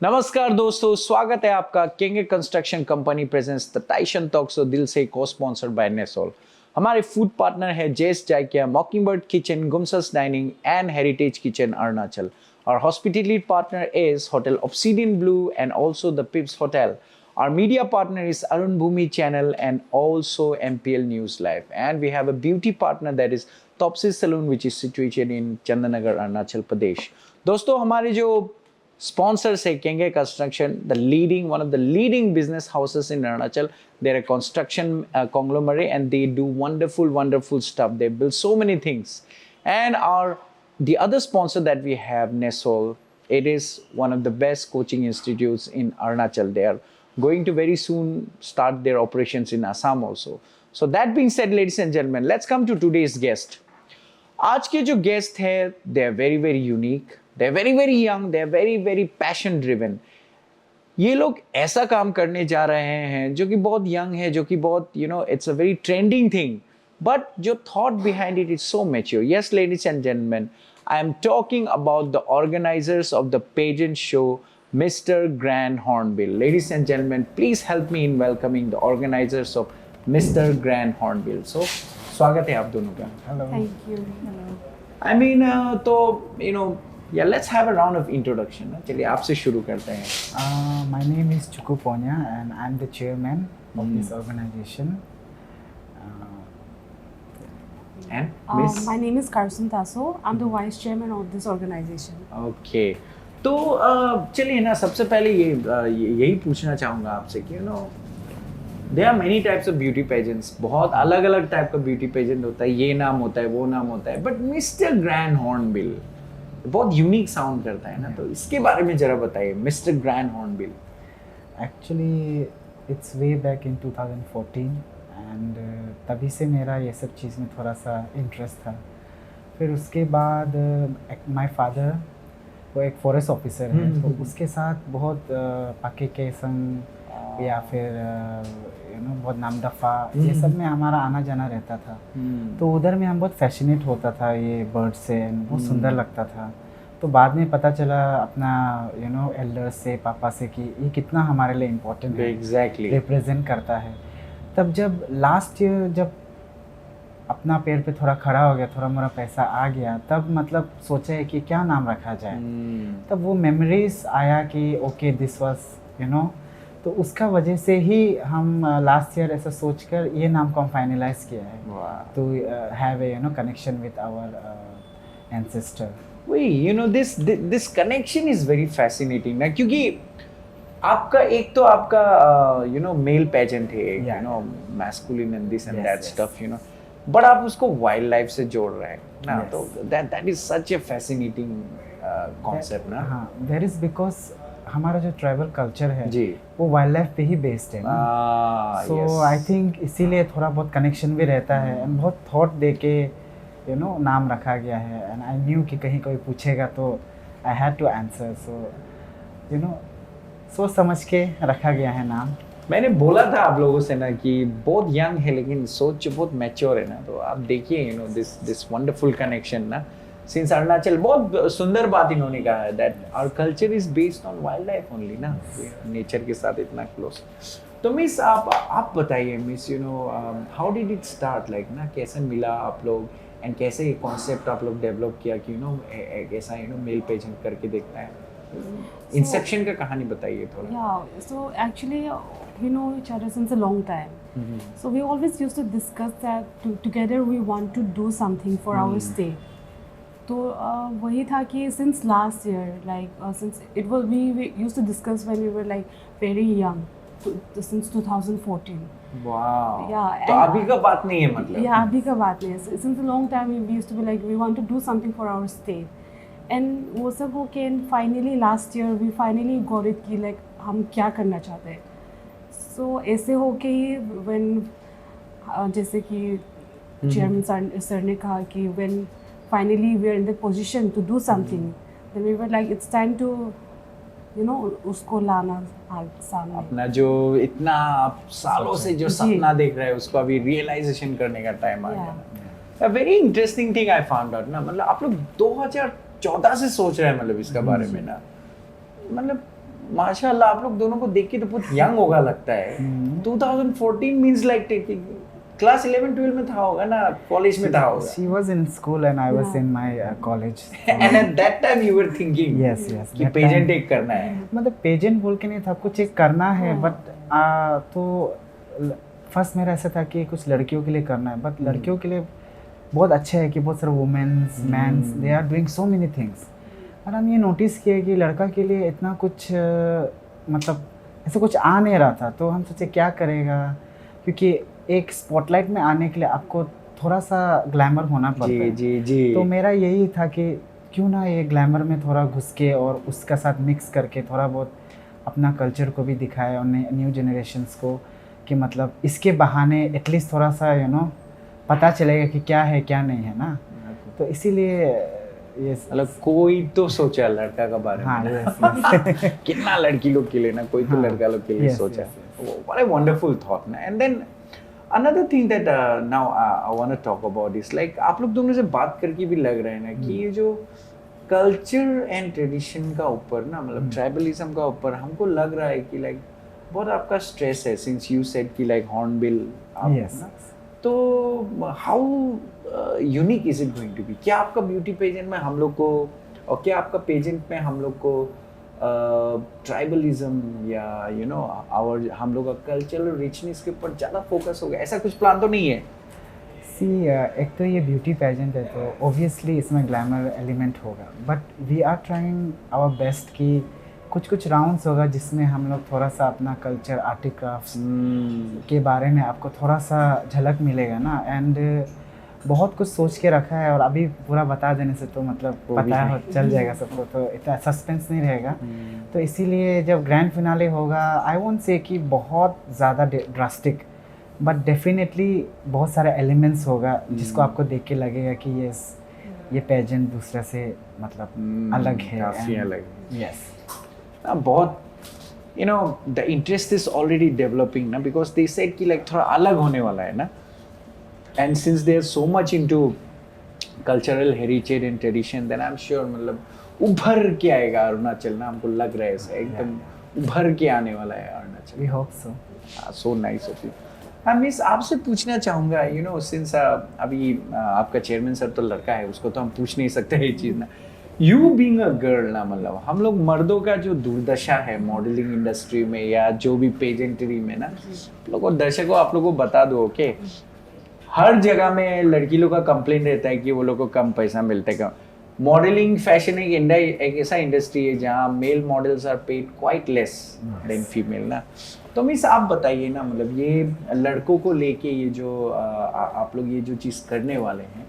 नमस्कार दोस्तों, स्वागत है आपका केंगे कंस्ट्रक्शन कंपनी प्रेजेंस द टाइशन टॉक्स दिल से को स्पॉन्सर्ड बाय नेसोल। हमारे फूड पार्टनर है जेस जाइकिया, मॉकिंगबर्ड किचन, गुमसस dining and heritage kitchen Arunachal. Our hospitality partner is Hotel Obsidian Blue and also the Pips Hotel. Our media partner is Arun Bhumi Channel and also MPL News Live. And we have a beauty partner that is Topsy Saloon, which is situated in Chandanagar, Arunachal Pradesh. दोस्तों हमारे जो sponsors है Kenge Construction, one of the leading business houses in Arunachal. They're a construction conglomerate and they do wonderful stuff. They build so many things. And the other sponsor that we have, Nesol, it is one of the best coaching institutes in Arunachal. They are going to very soon start their operations in Assam also. So that being said, ladies and gentlemen, let's come to today's guest. आज के जो guest है, they are very unique, they are very young, they are very passion driven. ये लोग ऐसा काम करने जा रहे हैं जो कि बहुत यंग है, जो कि बहुत it's a very trending thing, but जो thought behind it is so mature. Yes ladies and gentleman, I am talking about the organisers of the pageant show mister grand Hornbill. Ladies and gentleman, please help me in welcoming the organisers of mister grand Hornbill. So स्वागत है आप दोनों का। Hello, thank you. Hello. I mean तो yeah, let's have a round of introduction. चलिए आपसे शुरू करते हैं। My name is Chuku Ponya and I'm the chairman of this organization. And Miss? My name is Karsun Taso. I'm the vice chairman of this organization. Okay. तो चलिए ना, सबसे पहले यही पूछना चाहूँगा आपसे कि there are many types of beauty pageants. बहुत अलग अलग टाइप का ब्यूटी पेजेंट होता है, ये नाम होता है, वो नाम होता है, बट मिस्टर ग्रैंड हॉर्नबिल बहुत यूनिक साउंड करता है ना, तो इसके बारे में जरा बताइए। Mister grand hornbill actually it's way back in 2014 and तभी से मेरा ये सब चीज़ में थोड़ा सा इंटरेस्ट था। फिर उसके बाद माय फादर वो एक फॉरेस्ट ऑफिसर है, तो उसके साथ बहुत पाके के संग या फिर बहुत नामदफ़ा ये सब में हमारा आना जाना रहता था। तो उधर में हम बहुत फैसिनेट होता था ये बर्ड से, बहुत सुंदर लगता था। तो बाद में पता चला अपना एल्डर्स से, पापा से कि ये कितना हमारे लिए इम्पोर्टेंट है, एग्जैक्टली रिप्रेजेंट करता है। तब जब लास्ट ईयर जब अपना पैर पे थोड़ा खड़ा हो गया, थोड़ा मोड़ा पैसा आ गया, तब मतलब सोचा है कि क्या नाम रखा जाए। तब वो मेमोरीज आया कि ओके दिस वाज तो उसका वजह से ही हम लास्ट ईयर ऐसा सोचकर ये नाम को हम फाइनलाइज किया है to have a connection with our ancestor. This connection is very fascinating ना, क्योंकि आपका एक तो आपका मेल पेजेंट है, masculine and this and that stuff, but आप उसको वाइल्ड लाइफ से जोड़ रहे हैं ना, तो that is such A fascinating concept ना। हाँ, दैट इज बिकॉज हमारा जो ट्रैवल कल्चर है जी, वो वाइल्ड लाइफ पे ही बेस्ड है ना। सो आई थिंक इसीलिए थोड़ा बहुत कनेक्शन भी रहता है एंड बहुत थॉट दे के नाम रखा गया है। एंड आई न्यू कि कहीं कोई पूछेगा तो आई हैड टू आंसर, सो सोच समझ के रखा गया है नाम। मैंने बोला था आप लोगों से ना कि बहुत यंग है लेकिन सोच बहुत मैच्योर है ना, तो आप देखिए दिस वंडरफुल कनेक्शन ना सिंस अरुणाचल। बहुत सुंदर बात इन्होंने कहा है that our culture is based on wildlife only ना, नेचर के साथ इतना क्लोज। तो मिस आप बताइए miss, how did it start, like ना कैसे मिला आप लोग एंड कैसे ये कॉन्सेप्ट आप लोग डेवलप किया कि ऐसा मेल पेजेंट करके देखता है। इंसेप्शन का कहानी बताइए थोड़ा। Yeah, so actually we know each other since a long time. So we always used to discuss that together we want to do something for our state. तो वही था कि since last year, like since it was we used to discuss when we were like very young, since 2014. Wow. Yeah. तो अभी का बात नहीं है मतलब। Yeah, अभी का बात नहीं है। Since a long time we used to be like we want to do something for our state. And वो सब हो के finally last year we finally got it कि like हम क्या करना चाहते हैं। So ऐसे हो के ही when जैसे कि chairman sir ने कहा कि when finally we are in the position to do something, then we were like it's time to उसको लाना सामने। अपना जो इतना सालों से जो सपना देख रहे हैं उसको अभी रियलाइजेशन करने का टाइम आ गया। Very interesting thing I found out ना, मतलब आप लोग 2014 से सोच रहे हैं मतलब इसका बारे में ना, मतलब माशाल्लाह आप लोग दोनों को देख के तो बहुत यंग होगा लगता है। 2014 मींस लाइक क्लास 11 12 में था होगा ना, कॉलेज में था होगा। She was in school and I was in my college. And at that time you were thinking Yes, yes, कि that पेजेंट time- एक करना है। मतलब पेजेंट बोल के नहीं था, कुछ एक करना है, बट तो फर्स्ट मेरा ऐसा था कि कुछ लड़कियों के लिए करना है, बट लड़कियों के लिए बहुत अच्छा है कि बहुत सारे womens mens they are doing so many things. और हम ये नोटिस किए कि लड़का के लिए इतना कुछ मतलब ऐसा कुछ आ नहीं रहा था, तो हम सोचे क्या करेगा, क्योंकि एक स्पॉटलाइट में आने के लिए आपको थोड़ा सा ग्लैमर होना पड़ता है। जी जी। तो मेरा यही था कि क्यों ना ये ग्लैमर में थोड़ा घुस के और उसका साथ मिक्स करके थोड़ा बहुत अपना कल्चर को भी दिखाए और न्यू जनरेशन्स को, कि मतलब इसके बहाने एटलीस्ट थोड़ा सा पता चलेगा कि क्या है क्या नहीं है ना। तो इसीलिए ये मतलब कोई तो सोचा लड़का का बारे हाँ में। yes, कितना लड़की लोग के लिए ना, कोई तो हाँ, लड़का लोग के लिए yes, सोचा। yes, What a wonderful thought ना। And then another thing that now I want to talk about is like आप लोग दोनों से बात करके भी लग रहा है ना कि ये जो कल्चर एंड ट्रेडिशन का ऊपर ना, मतलब ट्राइबलिज्म का ऊपर हमको लग रहा है कि लाइक बहुत आपका स्ट्रेस है, सिंस यू सेड कि लाइक हॉर्नबिल Yes. तो how unique is it going to be? क्या आपका ब्यूटी पेजेंट में हम लोग को, और क्या आपका पेजेंट में हम लोग को ट्राइबलिज्म या आवर हम लोग का कल्चरल रिचनेस के ऊपर ज़्यादा फोकस होगा, ऐसा कुछ प्लान तो नहीं है? सी एक तो ये ब्यूटी पेजेंट है तो ऑब्वियसली इसमें ग्लैमर एलिमेंट होगा, but we are trying our best कि कुछ राउंड्स होगा जिसमें हम लोग थोड़ा सा अपना कल्चर, आर्ट क्राफ्ट्स के बारे में आपको थोड़ा सा झलक मिलेगा ना। एंड बहुत कुछ सोच के रखा है, और अभी पूरा बता देने से तो मतलब वो भी पता है। हो चल जाएगा सबको, तो इतना सस्पेंस नहीं रहेगा। तो इसीलिए जब ग्रैंड फिनाले होगा, आई वोंट से कि बहुत ज़्यादा ड्रास्टिक, बट डेफिनेटली बहुत सारे एलिमेंट्स होगा जिसको आपको देख के लगेगा कि ये पेजेंट दूसरे से मतलब अलग है। काफी अलग यस ना, बहुत the interest is already developing ना, बिकॉज दे सेड कि लाइक थोड़ा अलग होने वाला है ना। And since they are so much into cultural heritage and tradition, then I am sure मतलब उभर के आएगा अरुणाचल ना, हमको लग रहा है ऐसा एकदम उभर के आने वाला है Arunachal. We hope so. So nice of you. Miss आपसे पूछना चाहूँगा, सिंस अभी आपका चेयरमैन सर तो लड़का है, उसको तो हम पूछ नहीं सकते ये चीज़ ना। यू बीइंग अ गर्ल ना, मतलब हम लोग मर्दों का जो दुर्दशा है मॉडलिंग इंडस्ट्री में या जो भी पेजेंट्री में ना, लोगों दर्शकों आप लोगों को बता दो कि हर जगह में लड़की लोग का कंप्लेंट रहता है कि वो लोग को कम पैसा मिलता है। कम मॉडलिंग फैशन एक ऐसा इंडस्ट्री है जहाँ male models are paid quite less than female ना। तो मिस आप बताइए ना, मतलब ये लड़कों को लेके ये जो आप लोग ये जो चीज़ करने वाले हैं,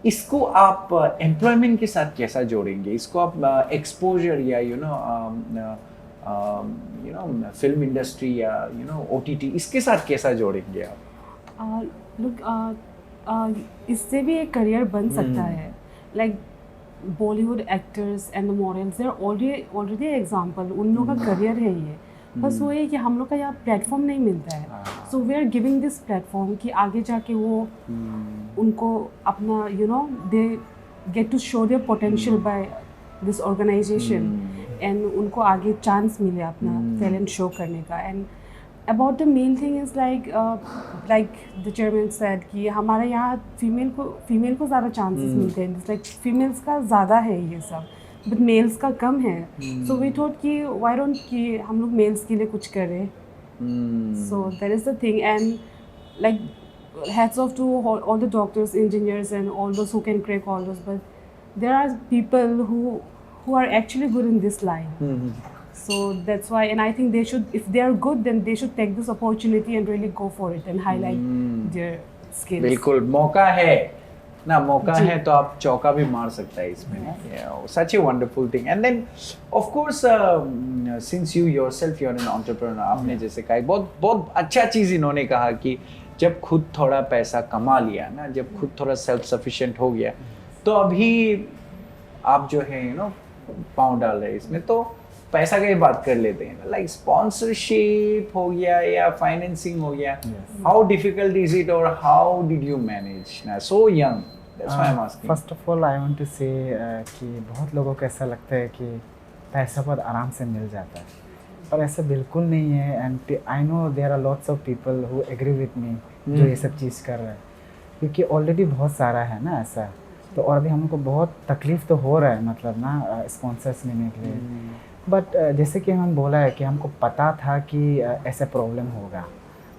इसको आप एम्प्लॉयमेंट के साथ कैसा जोड़ेंगे? इसको आप एक्सपोजर या फिल्म इंडस्ट्री या OTT इसके साथ कैसा जोड़ेंगे आप? इससे भी एक करियर बन सकता है। Like Bollywood actors and the models, they are already example, उन लोगों का करियर है ये। बस वो है कि हम लोग का यहाँ प्लेटफॉर्म नहीं मिलता है, so we are giving this platform कि आगे जाके वो उनको अपना they get to show their potential by this organisation, and उनको आगे चांस मिले अपना टैलेंट शो करने का। And about the main thing is like the chairman said कि हमारे यहाँ फीमेल को ज़्यादा चांसेस मिलते हैं, लाइक फीमेल्स का ज़्यादा है ये सब, बट मेल्स का कम है। सो वी थॉट कि व्हाई डोंट कि हम लोग मेल्स के लिए कुछ करें। So that is the thing. And like hats off to all the doctors, engineers and all those who can crack all those, but there are people who are actually good in this line. So that's why, and I think they should, if they are good, then they should take this opportunity and really go for it and highlight their skills. बिल्कुल मौका है ना, मौका है तो आप चौका भी मार सकता है इसमें। Such a wonderful thing. And then of course since you yourself you are an entrepreneur, आपने जैसे कहा बहुत अच्छा चीज़ इन्होंने कहा कि जब खुद थोड़ा पैसा कमा लिया ना, जब खुद थोड़ा सेल्फ सफिशिएंट हो गया, तो अभी आप जो है पाँव डाल रहे हैं इसमें, तो पैसा की बात कर लेते हैं, लाइक स्पॉन्सरशिप हो गया या फाइनेंसिंग हो गया। हाउ डिफिकल्ट इज इट और हाउ डिड यू मैनेज ना so young? That's why I am asking. First of all I want to say कि बहुत लोगों को ऐसा लगता है कि पैसा बहुत आराम से मिल जाता है, पर ऐसा बिल्कुल नहीं है। And I know there are lots of people who agree with me जो ये सब चीज़ कर रहे हैं, क्योंकि ऑलरेडी बहुत सारा है ना ऐसा। तो और अभी हम लोग को बहुत तकलीफ़ तो हो रहा है, मतलब ना स्पॉन्सर्स लेने के लिए। बट जैसे कि हम बोला है कि हमको पता था कि ऐसा प्रॉब्लम होगा,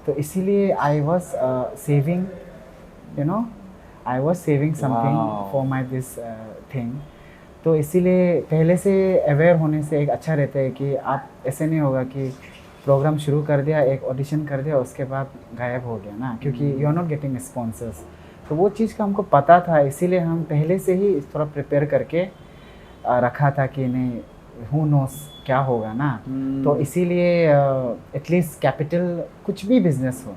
तो इसीलिए I was saving, you know, I was saving something for my this thing. तो इसीलिए पहले से अवेयर होने से एक अच्छा रहता है कि आप ऐसे नहीं होगा कि प्रोग्राम शुरू कर दिया, एक ऑडिशन कर दिया, उसके बाद गायब हो गया ना, क्योंकि you are not getting sponsors. तो वो चीज़ का हमको पता था, इसीलिए हम पहले से ही थोड़ा प्रिपेयर करके रखा था कि नहीं, हु नोस क्या होगा ना। तो इसीलिए एटलीस्ट कैपिटल, कुछ भी बिजनेस हो,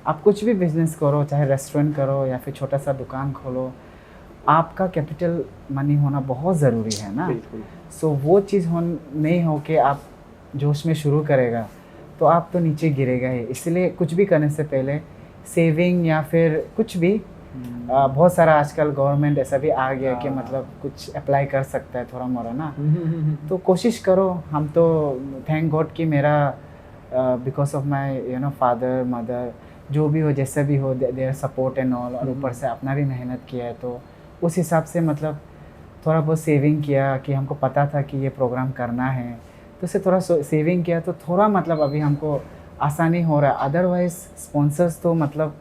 आप कुछ भी बिजनेस करो, चाहे रेस्टोरेंट करो या फिर छोटा सा दुकान खोलो, आपका कैपिटल मनी होना बहुत ज़रूरी है ना। सो वो चीज़ नहीं हो कि आप जोश में शुरू करेगा तो आप तो नीचे गिरेगा ही। इसलिए कुछ भी करने से पहले सेविंग या फिर कुछ भी बहुत सारा आजकल गवर्नमेंट ऐसा भी आ गया कि मतलब कुछ अप्लाई कर सकता है थोड़ा मोड़ा ना। तो कोशिश करो। हम तो थैंक गॉड कि मेरा because of my you know father mother, जो भी हो जैसे भी हो, देयर सपोर्ट एंड ऑल, और ऊपर से अपना भी मेहनत किया है, तो उस हिसाब से मतलब थोड़ा बहुत सेविंग किया कि हमको पता था कि ये प्रोग्राम करना है, तो उससे थोड़ा सेविंग किया, तो थोड़ा मतलब अभी हमको आसानी हो रहा है। अदरवाइज स्पॉन्सर्स तो मतलब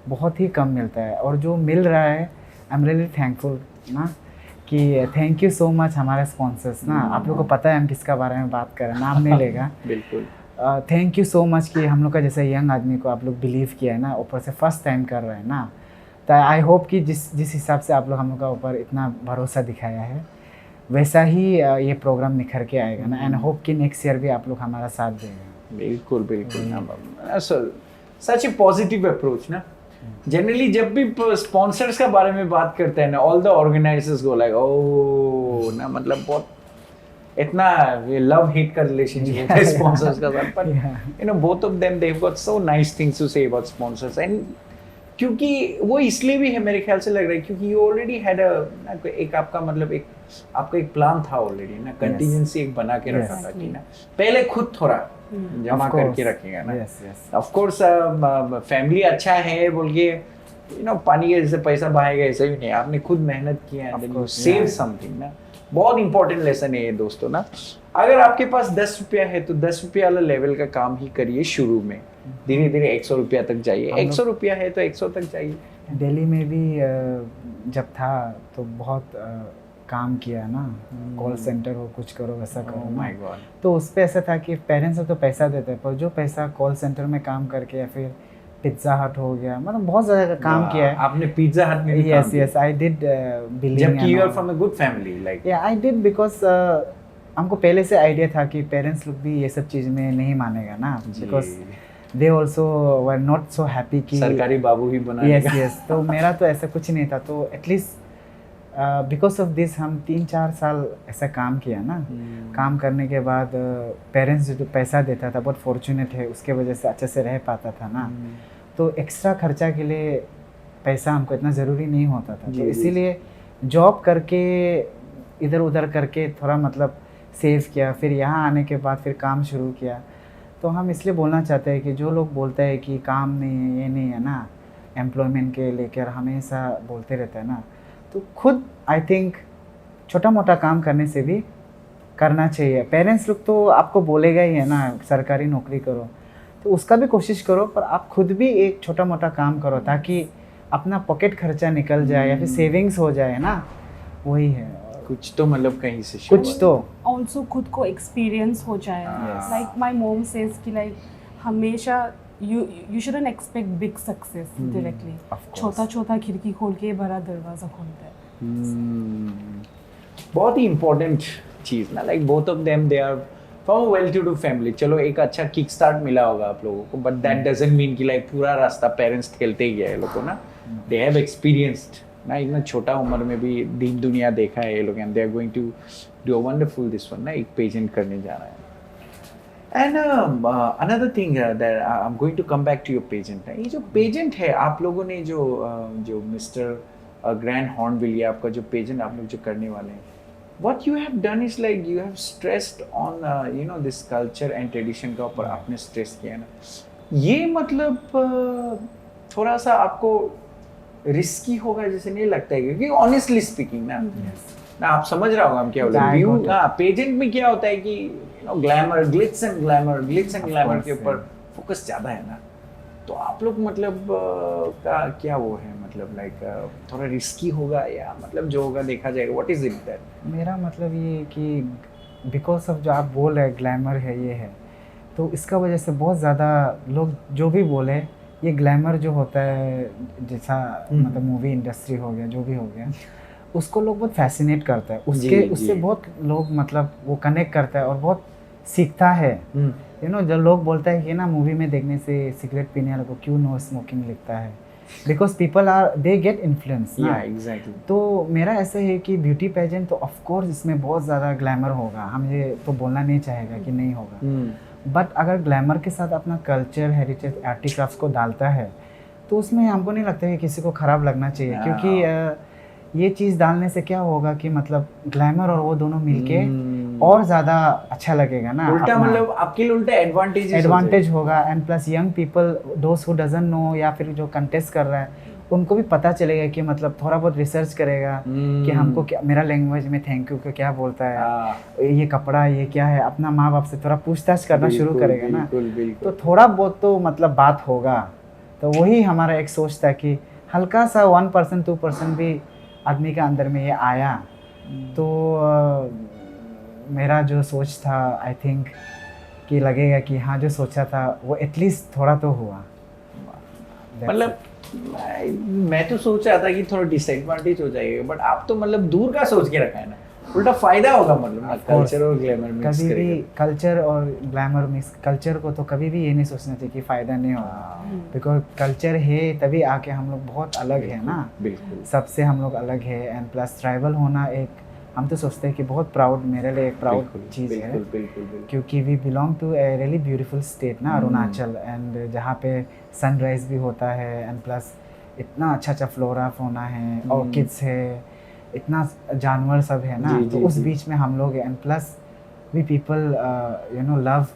बहुत ही कम मिलता है, और जो मिल रहा है आई एम रियली थैंकफुल ना, कि थैंक यू सो मच हमारे स्पॉन्सर्स ना। आप लोग को पता है हम किसका बारे में बात कर रहे हैं, नाम नहीं लेगा। बिल्कुल। थैंक यू सो मच कि हम लोग का जैसे यंग आदमी को आप लोग बिलीव किया है ना, ऊपर से फर्स्ट टाइम कर रहे हैं ना। तो आई होप कि जिस हिसाब से आप लोग हम लोग का ऊपर इतना भरोसा दिखाया है, वैसा ही ये प्रोग्राम निखर के आएगा ना। एंड होप कि नेक्स्ट ईयर भी आप लोग हमारा साथ देंगे। बिल्कुल बिल्कुल। सच ए पॉजिटिव अप्रोच ना। जनरली जब भी स्पॉन्सर्स का बारे में बात करते हैं ना, all the organisers go like oh ना, मतलब बहुत इतना ये लव हेट का रिलेशनशिप होता है स्पॉन्सर्स का साथ। पर you know both of them they have got so nice things to say about sponsors. And क्योंकि वो इसलिए भी है मेरे ख्याल से लग रहा है क्योंकि यू ऑलरेडी हैड एक आपका मतलब एक आपका एक प्लान था ऑलरेडी ना, कंटिजेंसी एक बना के रखा था कि ना पहले खुद थोड़ा जमा करके रखेगा ना। ऑफ कोर्स फैमिली अच्छा है बोल के यू नो पानी के जैसे पैसा बहाएगा ऐसे भी नहीं, आपने खुद मेहनत किया है, यू सेव समथिंग ना। बहुत इंपॉर्टेंट लेसन है ये दोस्तों ना। अगर आपके पास 10 रुपया है तो 10 रुपया वाला लेवल का काम ही करिए शुरू में, धीरे धीरे 100 रुपया तक जाइए। 100 रुपया है तो 100 तक जाइए। दिल्ली में भी जब था तो बहुत काम किया ना, कॉल सेंटर हो, कुछ करो वैसा करो ना। तो उस पर ऐसा था कि पेरेंट्स तो पैसा देते हैं, पर जो पैसा कॉल सेंटर में काम करके या फिर पिज्जा हट हो गया, मतलब बहुत ज़्यादा काम किया है। आपने पिज्जा हट में भी yes yes I did billing, जबकि you are from a good family like. Yeah I did because हमको पहले से आइडिया था कि पेरेंट्स लोग भी ये सब चीज़ में नहीं मानेगा ना, because they also were not so happy कि सरकारी बाबू ही बना। Yes yes. तो मेरा तो ऐसा कुछ नहीं था, तो एटलीस्ट बिकॉज ऑफ दिस हम 3-4 साल ऐसा काम किया ना। काम करने के बाद पेरेंट्स जो पैसा देता था बहुत फॉर्चुनेट है, उसके वजह से अच्छे से रह पाता था ना। तो एक्स्ट्रा खर्चा के लिए पैसा हमको इतना ज़रूरी नहीं होता था, तो इसीलिए जॉब करके इधर उधर करके थोड़ा मतलब सेव किया, फिर यहाँ आने के बाद फिर काम शुरू किया। तो हम इसलिए बोलना चाहते हैं कि जो लोग बोलते हैं कि काम नहीं है, ये नहीं है ना, एम्प्लॉयमेंट के लेकर हमेशा बोलते रहते हैं ना, तो खुद आई थिंक छोटा मोटा काम करने से भी करना चाहिए। पेरेंट्स लोग तो आपको बोलेगा ही है ना सरकारी नौकरी करो, तो उसका भी कोशिश करो, पर आप खुद भी एक छोटा मोटा काम करो ताकि अपना पॉकेट खर्चा निकल जाए या फिर सेविंग्स हो जाए ना। वही है, कुछ तो मतलब कहीं से कुछ तो ऑल्सो खुद को एक्सपीरियंस हो जाए। लाइक माई मोम सेज कि लाइक हमेशा you shouldn't expect big success directly. छोटा छोटा खिड़की खोल के बड़ा दरवाजा खोलता है। बहुत ही इम्पोर्टेंट चीज़ ना, like both of them they are from well to do family. चलो एक अच्छा किक स्टार्ट मिला होगा आप लोगों को, बट दैट डजंट मीन कि लाइक पूरा रास्ता पेरेंट्स खेलते ही गया है लोगों को ना। दे हैव एक्सपीरियंस्ड ना, इतना छोटा उम्र में भी दीन दुनिया देखा है ये लोग, and they are going to do a wonderful this one ना, एक पेजेंट करने जा रहा है। And another thing that I am going to come back to your pageant है, ये जो पेजेंट है आप लोगों ने जो मिस्टर ग्रैंड हॉर्नबिल, ये आपका जो पेजेंट आप लोग जो करने वाले हैं, what you have done is like you have stressed on this culture and tradition का ऊपर आपने stress किया ना, ये मतलब थोड़ा सा आपको रिस्की होगा जैसे नहीं लगता है, क्योंकि ऑनेस्टली स्पीकिंग ना ना आप समझ रहा होगा हम क्या बोल रहे हैं, हाँ पेजेंट में क्या होता है कि ग्लैमर, ग्लिट्स एंड ग्लैमर के ऊपर फोकस ज़्यादा है ना, तो आप लोग मतलब का क्या वो है, मतलब लाइक थोड़ा रिस्की होगा या मतलब जो होगा देखा जाएगा, व्हाट इज इट दैट? मेरा मतलब ये कि बिकॉज ऑफ जो आप बोल रहे हैं ग्लैमर है ये है, तो इसका वजह से बहुत ज़्यादा लोग जो भी बोले ये ग्लैमर जो होता है जैसा मतलब मूवी इंडस्ट्री हो गया जो भी हो गया, उसको लोग बहुत फैसिनेट करता है, उससे बहुत लोग मतलब वो कनेक्ट करता है और बहुत सीखता है। जब लोग बोलता है कि ना मूवी में देखने से सिगरेट पीने वाले को क्यों नो स्मोकिंग लिखता है, because people are they get influence ना। एग्जैक्टली। तो मेरा ऐसा है कि ब्यूटी पेजेंट तो ऑफ कोर्स इसमें बहुत ज़्यादा ग्लैमर होगा, हम ये तो बोलना नहीं चाहेगा कि नहीं होगा, बट अगर ग्लैमर के साथ अपना कल्चर, हेरिटेज, आर्टिक्राफ्ट को डालता है तो उसमें हमको नहीं लगता कि किसी को ख़राब लगना चाहिए, क्योंकि ये चीज़ डालने से क्या होगा कि मतलब ग्लैमर और वो दोनों मिलके और ज़्यादा अच्छा लगेगा ना, उल्टा मतलब आपके लिए उल्टा एडवांटेज होगा। And plus young people those who doesn't know या फिर जो कंटेस्ट कर रहा है उनको भी पता चलेगा कि मतलब थोड़ा बहुत रिसर्च करेगा कि हमको क्या, मेरा लैंग्वेज में थैंक यू को क्या बोलता है, ये कपड़ा ये क्या है, अपना माँ बाप से थोड़ा पूछताछ करना शुरू करेगा ना, तो थोड़ा बहुत तो मतलब बात होगा। तो वही हमारा एक सोच था कि हल्का सा 1% 2% भी आदमी के अंदर में ये आया तो मेरा जो सोच था आई थिंक कि लगेगा कि हाँ जो सोचा था वो एटलीस्ट थोड़ा तो हुआ। मतलब मैं तो सोच रहा था कि थोड़ा डिसएडवांटेज हो जाएगा, बट आप तो मतलब दूर का सोच के रखा है ना, उल्टा फायदा होगा मतलब कल्चर और ग्लैमर मिक्स कभी भी कल्चर और ग्लैमर मिक्स, कल्चर को तो कभी भी ये नहीं सोचना चाहिए कि फ़ायदा नहीं होगा, बिकॉज कल्चर है तभी आके हम लोग बहुत अलग है ना, बिल्कुल सबसे हम लोग अलग है। एंड प्लस ट्राइबल होना एक हम तो सोचते हैं कि बहुत प्राउड, मेरे लिए एक प्राउड चीज़ है, क्योंकि we belong to a really beautiful state ना अरुणाचल, एंड जहाँ पे सनराइज भी होता है एंड प्लस इतना अच्छा अच्छा फ्लोरा फोना है, ऑर्किड्स है, इतना जानवर सब है ना, तो उस बीच में हम लोग हैं। And plus we people love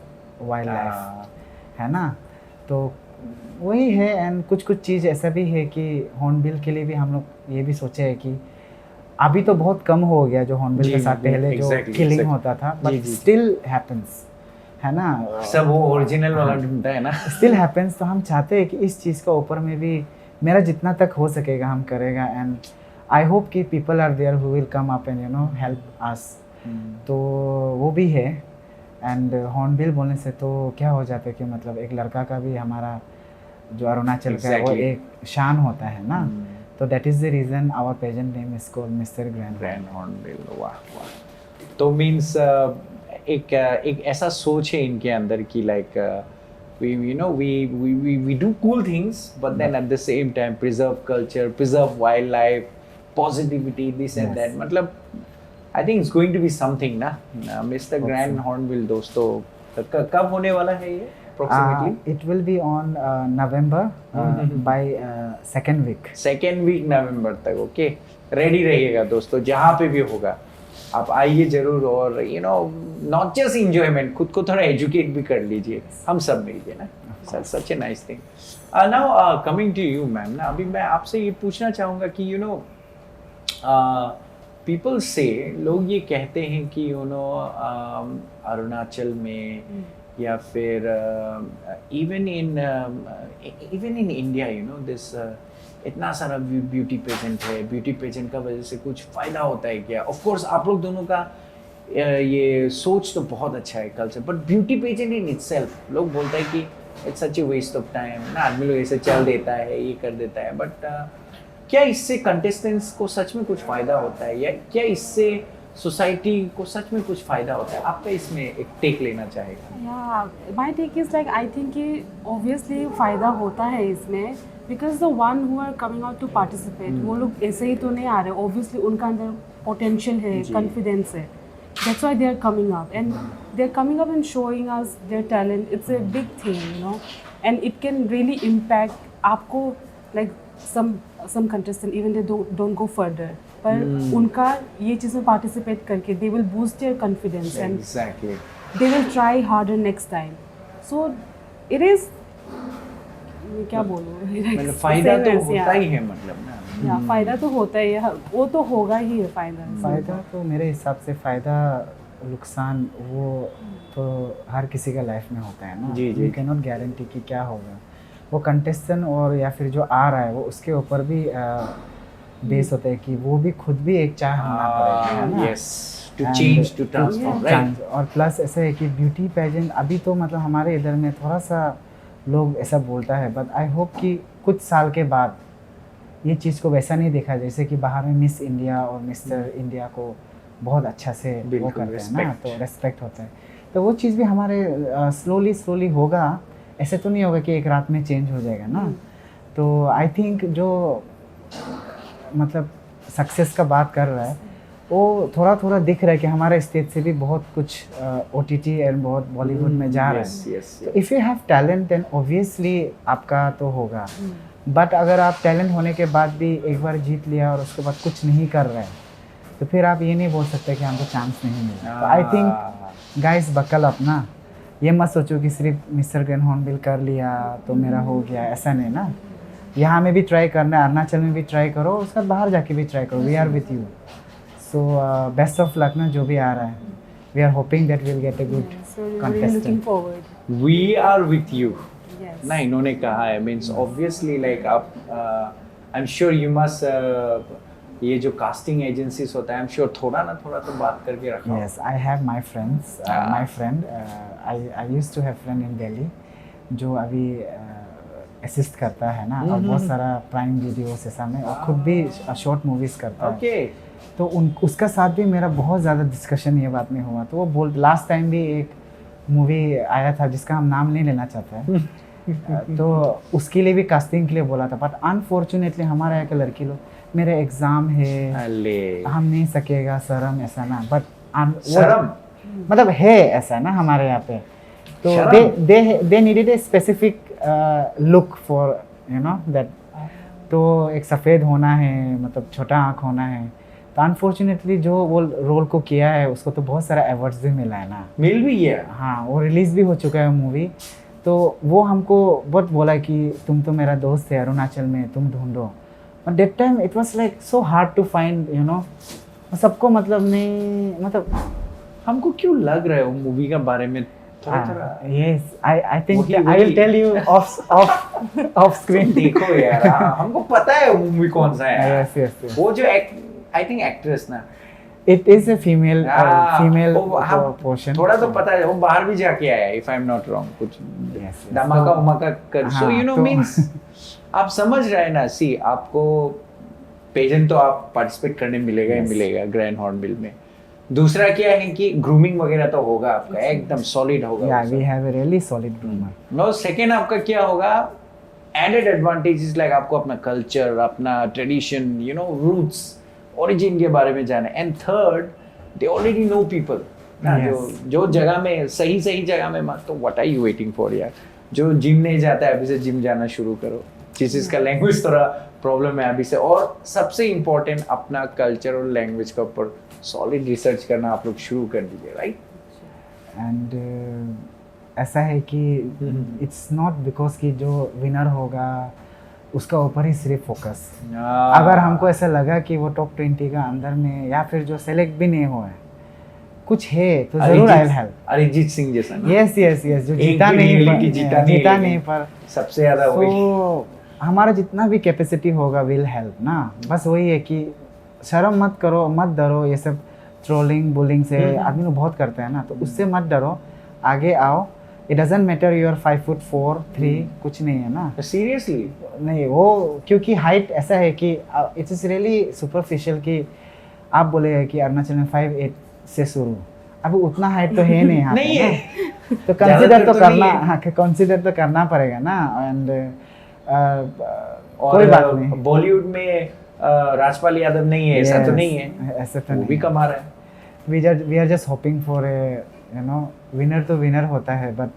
wildlife है ना, तो वही है। एंड कुछ कुछ चीज़ ऐसा भी है कि हॉर्नबिल के लिए भी हम लोग ये भी सोचे है कि अभी तो बहुत कम हो गया जो हॉर्नबिल के साथ पहले जो किलिंग होता था, बट स्टिल हैपेंस है ना, सब वो ओरिजिनल वाला ढूंढता है ना, स्टिल हैपेंस। तो हम चाहते हैं कि इस चीज़ का ऊपर में भी मेरा जितना तक हो सकेगा हम करेगा। एंड आई होप कि people are there who will come up and help us, तो वो भी है। एंड हॉर्नबिल बोलने से तो क्या हो जाता है कि मतलब एक लड़का का भी हमारा जो अरुणाचल का वो एक शान होता है ना, तो that is the reason our pageant name is called Mister grand Hornbill. वाह वाह। तो मीन्स एक ऐसा सोच है इनके अंदर कि like we do cool things, but then at the same time preserve culture, preserve wildlife, positivity, this and that. मतलब I think it's going to be something ना, Mr. Grand Hornbill दोस्तों। कब होने वाला है ये approximately? It will be on November by second week नवंबर तक। Okay, ready रहिएगा दोस्तों, जहाँ पे भी होगा आप आइए जरूर, और नॉट जस्ट इंजॉयमेंट, खुद को थोड़ा एजुकेट भी कर लीजिए, हम सब मिलके ना, such a nice thing. Now coming to you ma'am ना, अभी मैं आपसे ये पूछना चाहूँगा कि पीपल से, लोग ये कहते हैं कि अरुणाचल में या फिर इवन इन इंडिया दिस इतना सारा ब्यूटी पेजेंट है, ब्यूटी पेजेंट का वजह से कुछ फ़ायदा होता है क्या? ऑफ कोर्स आप लोग दोनों का ये सोच तो बहुत अच्छा है culture, but beauty pageant in itself लोग बोलते हैं कि it's such a waste of time ना, आदमी लोग ऐसे चल देता है, ये कर देता है, बट क्या इससे कंटेस्टेंट्स को सच में कुछ फ़ायदा होता है, या क्या इससे सोसाइटी को सच में कुछ फ़ायदा होता है? आपका इसमें एक टेक लेना चाहेगा? या my take is like I think कि ऑब्वियसली फ़ायदा होता है इसमें, because the one who are coming out to participate, वो लोग ऐसे ही तो नहीं आ रहे, ऑब्वियसली उनका अंदर पोटेंशियल है, कॉन्फिडेंस है, that's why they are coming up, and they are coming up and showing us their talent. It's a big thing and it can really impact आपको, like some contestant even they don't go further, पर उनका ये चीज़ में participate करके they will boost their confidence and Exactly. they will try harder next time. So it is, मैं क्या बोलूँ, मतलब फायदा तो होता ही है मतलब ना। या फ़ायदा तो होता ही है, वो तो होगा ही है फ़ायदा। फ़ायदा तो मेरे हिसाब से फ़ायदा नुकसान वो तो हर किसी का लाइफ में होता है ना। जी, जी। यू कैन नॉट गारंटी कि क्या होगा, वो कंटेस्टेंट और या फिर जो आ रहा है वो उसके ऊपर भी बेस होता है कि वो भी खुद भी एक चाह होना पड़ेगा, है ना। Yes, to change, to transform, right? change। और प्लस ऐसा है कि ब्यूटी पेजेंट अभी तो मतलब हमारे इधर में थोड़ा सा लोग ऐसा बोलता है, बट आई होप कि कुछ साल के बाद ये चीज़ को वैसा नहीं देखा जैसे कि बाहर में मिस इंडिया और मिस्टर इंडिया को बहुत अच्छा से वो बिल्कुल, करते हैं ना, respect। तो रेस्पेक्ट होता है। तो वो चीज़ भी हमारे स्लोली होगा, ऐसे तो नहीं होगा कि एक रात में चेंज हो जाएगा ना। तो आई थिंक जो मतलब सक्सेस का बात कर रहा है वो थोड़ा दिख रहा है कि हमारे स्टेट से भी बहुत कुछ OTT एंड बहुत बॉलीवुड में जा रहा है। Yes, तो if you have talent then obviously आपका तो होगा, बट अगर आप टैलेंट होने के बाद भी एक बार जीत लिया और उसके बाद कुछ नहीं कर रहे हैं तो फिर आप ये नहीं बोल सकते कि हमको चांस नहीं मिला। तो I think guys buckle up ना, ये मत सोचो कि सिर्फ मिस्टर ग्रैंड हॉर्नबिल कर लिया तो मेरा हो गया, ऐसा नहीं ना। यहाँ में भी ट्राई करना है, अरुणाचल में भी ट्राई करो, उसके बाद बाहर जाके भी ट्राई करो। We are with you, so best of luck ना जो भी आ रहा है। We are hoping that will get a good So really contestant। looking forward. We are with you. Yes. ना इन्होंने कहा है, मीन्स ऑब्वियसली लाइक आप आई एम श्योर यू मस्ट ये जो कास्टिंग एजेंसीज होता है, आई एम श्योर थोड़ा तो बात करके रखा होगा। Yes, I have my friends. My friend, I used to have friend in Delhi, जो अभी असिस्ट करता है ना, और बहुत सारा प्राइम वीडियो ऐसा में, और खुद भी शॉर्ट मूवीज करता है। ओके, तो उसका साथ भी मेरा बहुत ज़्यादा डिस्कशन ये बात में हुआ। तो वो बोल लास्ट टाइम भी एक मूवी आया था जिसका हम नाम नहीं लेना चाहते हैं तो उसके लिए भी कास्टिंग के लिए बोला था, बट अनफॉर्चुनेटली हमारे यहाँ के लड़की लोग मेरे एग्ज़ाम है, अले हम नहीं सकेगा शर्म, ऐसा ना। बट शर्म मतलब है ऐसा ना हमारे यहाँ पे, तो शर्म? They needed a specific look for you know that. तो एक सफ़ेद होना है, मतलब छोटा आँख होना है। तो अनफॉर्चुनेटली जो वो रोल को किया है उसको तो बहुत सारा अवार्ड्स भी मिला है ना। मिल भी गया। हाँ, वो रिलीज़ भी हो चुका है मूवी। तो वो हमको बहुत बोला कि तुम तो मेरा दोस्त है अरुणाचल में, तुम ढूंढो। But that time it was like so hard to find, you know. सबको मतलब नहीं, मतलब हमको क्यों लग रहा है वो मूवी के बारे में थोड़ा यस, आई थिंक वही- I will tell you off screen. देखो यार, हाँ, हमको पता है वो मूवी कौन सा है। यस यस, वो जो आई थिंक एक्ट्रेस ना, इट इज ए फीमेल हाँ, पोर्शन। थोड़ा तो पता है, वो बाहर भी जाके आया है, if I am not wrong, कुछ Yes, धमाका तो- उमाका कर। सो हाँ, यू नो तो- मींस आप समझ रहे हैं ना। सी आपको पेजेंट तो आप पार्टिसिपेट करने मिलेगा ही Yes. मिलेगा ग्रैंड हॉर्नबिल में। दूसरा क्या है कि ग्रूमिंग वगैरह तो होगा आपका, एकदम सॉलिड होगा। Yeah we have a really solid groomer. No, second आपका क्या होगा, एडेड एडवांटेजेस लाइक आपको अपना कल्चर, अपना tradition, you know, roots, origin के बारे में जाना। And third, they already know people ना। Yes. जो जगह में सही जगह में मत, तो what are you waiting for यार। जो जिम नहीं जाता है अभी से जिम जाना शुरू करो। जिस चीज़ का लैंग्वेज थोड़ा प्रॉब्लम है अभी से, और सबसे इम्पोर्टेंट अपना कल्चर और लैंग्वेज के ऊपर सॉलिड रिसर्च करना आप लोग शुरू कर दीजिए, राइट। एंड ऐसा है कि इट्स नॉट बिकॉज कि जो विनर होगा उसका ऊपर ही सिर्फ फोकस। अगर हमको ऐसा लगा कि वो टॉप 20 का अंदर में, या फिर जो सेलेक्ट भी नहीं हुआ है, कुछ है तो जरूर I will help. Arijit Singh जैसा ना? यस यस यस, जो एक जीता भी नहीं reality पर, जीता जीता नहीं, नहीं पर सबसे ज्यादा वही। तो हमारा जितना भी कैपेसिटी होगा विल हेल्प ना। बस वही है कि शर्म मत करो, मत डरो। ये सब ट्रोलिंग बुलिंग से आदमी लोग बहुत करते हैं ना, तो उससे मत डरो, आगे आओ। It doesn't matter you are 5'4'3", कुछ नहीं है ना। सीरियसली नहीं, वो क्योंकि हाइट ऐसा है कि इट इज़ रियली सुपरफिशियल कि आप बोलेगा कि अरुणाचल में 5'8" से शुरू, अभी उतना हाइट तो है नहीं यहाँ पे नहीं ना। है। तो कंसीडर ज़्यादातर तो तो करना, नहीं है। हाँ कंसीडर तो करना पड़ेगा ना। एंड और कोई बात नहीं, बॉलीवुड में राजपाल यादव नहीं है, ऐसा तो Yes, नहीं है, ऐसा तो वो नहीं भी है। कमा रहा है। We are just hoping for a, you know, winner तो विनर होता है, बट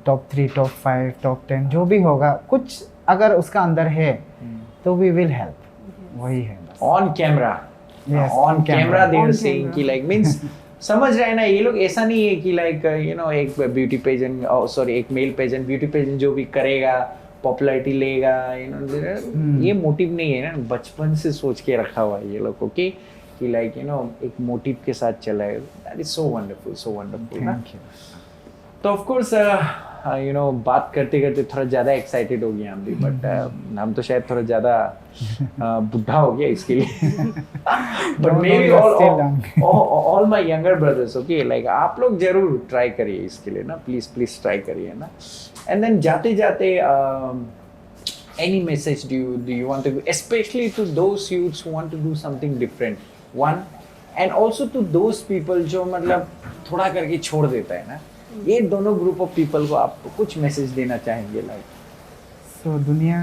टॉप 3, टॉप 5, टॉप 10 जो भी होगा, कुछ अगर उसका अंदर है तो वी विल हेल्प, वही है बस। On camera, Yes, on on camera camera. They are On saying camera. कि लाइक मींस समझ रहे हैं ना ये लोग, ऐसा नहीं है कि लाइक एक ब्यूटी पेजेंट, सॉरी एक मेल पेजेंट ब्यूटी पेजेंट जो भी करेगा पॉपुलैरिटी लेगा, ये मोटिव नहीं है ना, बचपन से सोच के रखा हुआ है ये लोग को कि लाइक एक मोटिव के साथ चला है। दैट इज सो वंडरफुल ना। Thank you. तो ऑफ कोर्स बात करते करते थोड़ा ज़्यादा एक्साइटेड हो गया हम भी, बट हम तो शायद थोड़ा ज़्यादा बुढ़ा हो गया इसके लिए। But No, may be you're still young. All my younger brothers, okay, like आप लोग जरूर ट्राई करिए इसके लिए ना, प्लीज ट्राई करिए ना। एंड देन जाते जाते any message do you want to give, especially to those youths who want to do something different, one, and also to those people जो मतलब थोड़ा करके छोड़ देता है ना, ये दोनों ग्रुप ऑफ पीपल को आप कुछ मैसेज देना चाहेंगे लाइक? सो दुनिया,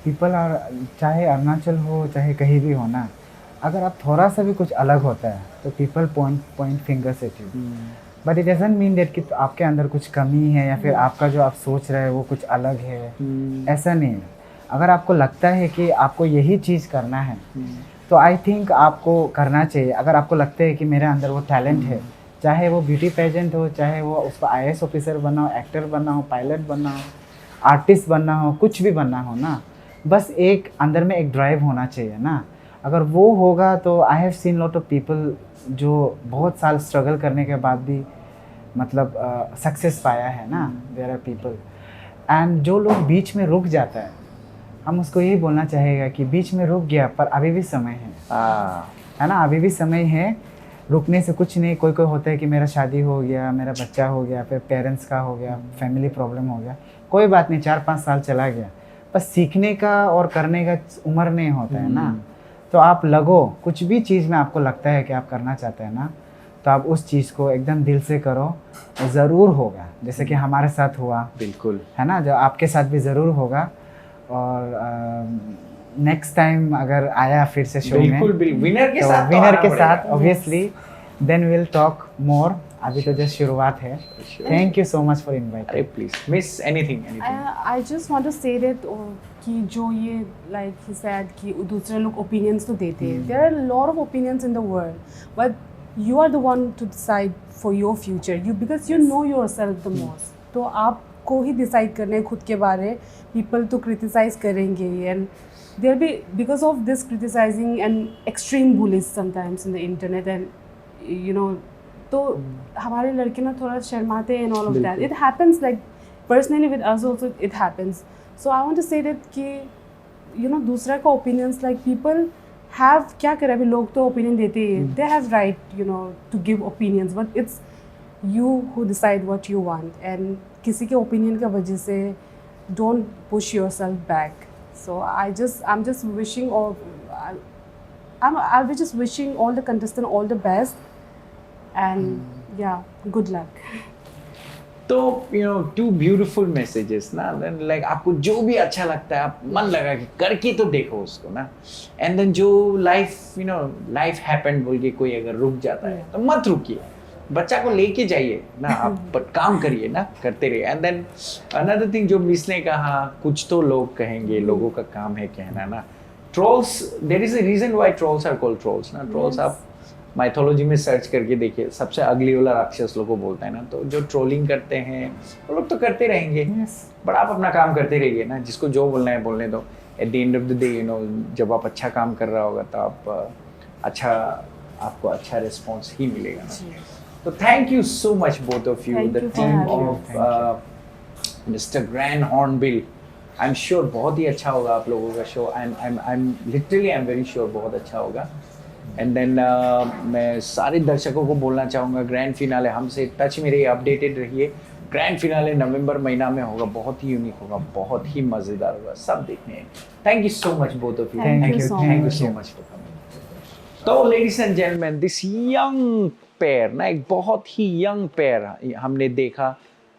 पीपल आर, चाहे अरुणाचल हो चाहे कहीं भी हो ना, अगर आप थोड़ा सा भी कुछ अलग होता है तो people point fingers eight you, but it doesn't mean that कि आपके अंदर कुछ कमी है या फिर आपका जो आप सोच रहे हैं वो कुछ अलग है, ऐसा नहीं है। अगर आपको लगता है कि आपको यही चीज़ करना है तो आई थिंक आपको करना चाहिए। अगर आपको लगता है कि मेरे अंदर वो टैलेंट है, चाहे वो ब्यूटी पेजेंट हो, चाहे वो उसको IAS ऑफिसर बनना हो, एक्टर बनना हो, पायलट बनना हो, आर्टिस्ट बनना हो, कुछ भी बनना हो ना, बस एक अंदर में एक ड्राइव होना चाहिए ना। अगर वो होगा तो I have seen lot of people जो बहुत साल स्ट्रगल करने के बाद भी मतलब सक्सेस पाया है ना। देयर आर पीपल, एंड जो लोग बीच में रुक जाता है, हम उसको यही बोलना चाहेगा कि बीच में रुक गया पर अभी भी समय है ना, अभी भी समय है, रुकने से कुछ नहीं। कोई होता है कि मेरा शादी हो गया, मेरा बच्चा हो गया, फिर पेरेंट्स का हो गया, फैमिली प्रॉब्लम हो गया, कोई बात नहीं, 4-5 साल चला गया, बस सीखने का और करने का उम्र नहीं होता है ना। तो आप लगो, कुछ भी चीज़ में आपको लगता है कि आप करना चाहते हैं ना, तो आप उस चीज़ को एकदम दिल से करो, ज़रूर होगा, जैसे कि हमारे साथ हुआ, बिल्कुल है ना, जो आपके साथ भी ज़रूर होगा। और नेक्स्ट टाइम अगर आया फिर से शो में, बिल्कुल विनर के तो साथ, विनर के साथ obviously then will talk more. अभी तो जस्ट शुरुआत है। Thank you so much for अरे inviting. Please miss anything I just want to say that कि जो ये like he said कि दूसरे लोग opinions तो देते हैं. There are a lot of opinions in the world, but you are the one to decide for your future. Because you know yourself the most. तो आपको ही decide करना है खुद के बारे. People तो criticize करेंगे and there be because of this criticizing and extreme bullies sometimes in the internet and you know, तो हमारे लड़के ना थोड़ा शर्माते हैं and all of that. It happens like personally with us also it happens. So I want to say that कि you know दूसरा का opinions like people have क्या करें, अभी लोग तो opinion देते हैं, they have right you know to give opinions, but it's you who decide what you want and किसी के opinion का वजह से don't push yourself back. So I'm just wishing I'll be just wishing all the contestants all the best and yeah, good luck. तो to beautiful messages ना, like आपको जो भी अच्छा लगता है आप मन लगा के करके तो देखो उसको ना। एंड देन जो लाइफ हैपेंड बोल के कोई अगर रुक जाता है तो मत रुकिए, बच्चा को लेके जाइए ना आप, बट काम करिए ना, करते रहिए। एंड देन अनदर थिंग जो मिस ने कहा, कुछ तो लोग कहेंगे, लोगों का काम है कहना ना। Trolls, there is a reason why trolls are called trolls ना। ट्रोल्स आप माइथोलॉजी में सर्च करके देखिए, सबसे अगली वाला राक्षस लोग को बोलता है ना। तो जो ट्रोलिंग करते हैं वो लोग तो करते रहेंगे, बट आप अपना काम करते रहिए ना, जिसको जो बोलना है बोलने दो। At the end of the day जब आप अच्छा काम कर रहा होगा तो आपको अच्छा रिस्पॉन्स ही मिलेगा ना। तो thank you so much both of you, Thank the you for team having of mister grand hornbill. I am sure बहुत ही अच्छा होगा आप लोगों का show. I am very sure बहुत अच्छा होगा। एंड देन मैं सारे दर्शकों को बोलना चाहूँगा, ग्रैंड फिनाले हमसे टच में रहिए, अपडेटेड रहिए। ग्रैंड फिनाले नवंबर महीना में होगा, बहुत ही यूनिक होगा, बहुत ही मज़ेदार होगा, सब देखने हैं। Thank you so much both of you, Thank you so thank you much. So much for coming. तो ladies and gentleman, this young pair ना, एक बहुत ही यंग पेयर हमने देखा।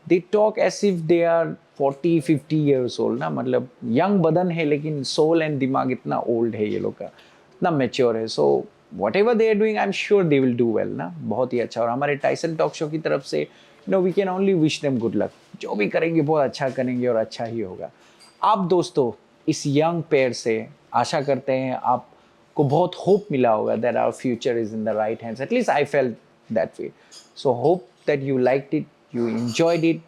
They talk as if they are 40-50 years old ना, मतलब young बदन है लेकिन सोल एंड दिमाग इतना ओल्ड है ये लोग का, इतना मैच्योर है। So whatever they are doing, I am sure they will do well ना, बहुत ही अच्छा। और हमारे टाइसन टॉक शो की तरफ से we can only wish them good luck. जो भी करेंगे बहुत अच्छा करेंगे और अच्छा ही होगा। आप दोस्तों इस यंग पेयर से आशा करते हैं आपको बहुत होप मिला होगा that our future is in the right hands. At least I felt that way. So hope that you liked it, you enjoyed it,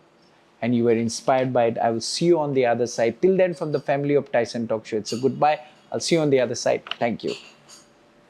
and you were inspired by it. I will see you on the other side. Till then, from the family of Tyson Talk Show, it's a goodbye. I'll see you on the other side. Thank you.